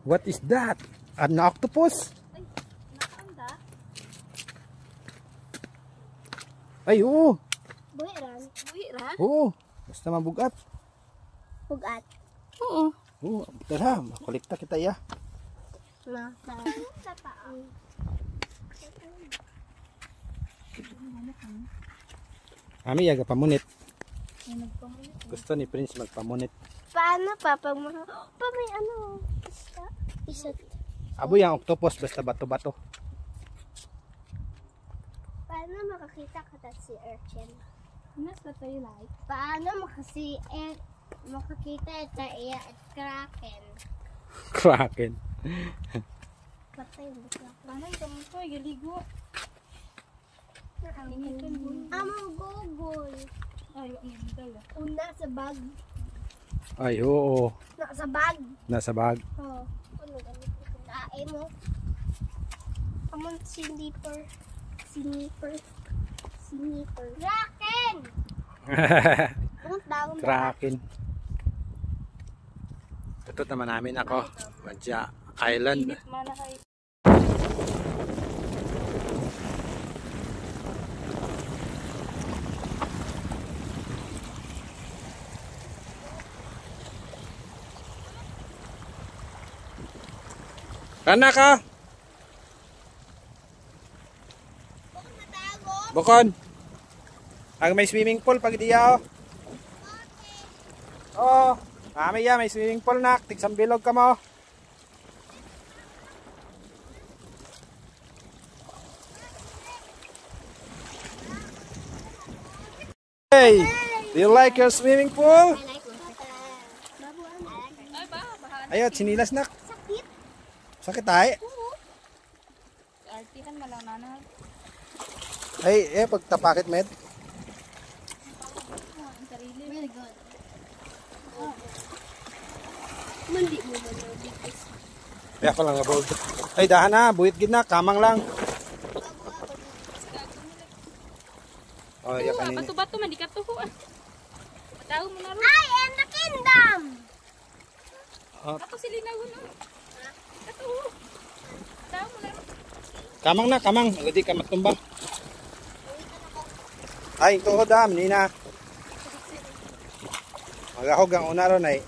What is that? An octopus? Ay, nakanda. Ay, oo. Buhiran. Buhiran? Oo. Basta mabugat. Bugat. Oo. Oo. Tara, makolekta kita ya. Sa taang. Kami yaga pamunit. Ay, nagpamulit. Gusto ni Prince magpamunit. Paano pa? Pag pa may ano? Isa. Abo yung octopus basta bato-bato. Paano makakita ka si urchin? Nas na tayo like. Paano makakita ito iya at kraken? Kraken. Patay mo siya. Paano kamo to? Galigo. Initan mo. Amang gogol. Ay, ang dala. Una sa bag. Ay, oo. Nasa bag. Nasa bag. Oh. Ano ganito? Kain mo. Amang sniper. Kraken! Ang tawag ba? Kraken. Tutot naman namin ako. Madya Island. Init man na kayo. Kana ka? Bukon. Ang may swimming pool pag diya. Oh, kami ya may swimming pool nak. Tigsang bilog ka mo. Hey, do you like your swimming pool? Ay ba? Bahan. Ayo, sinilas nak. Sakit. Sakit ay. Artihan malang nanal. Ay, pagtapakit med. Ang sarili. Really good. Mandi mo ba ito? Kaya pa lang abog. Ay, dahan na. Buhit gid na. Kamang lang. Oh, ya kanini. Bato-bato man di ka tuho. Mataw mo na ro. I am the kingdom! Ako sila na uno. Katuho. Mataw mo na ro. Kamang na, kamang. Hindi ka matumba. Ay, tuhod ah. Manina. Magahog ang una ron ay.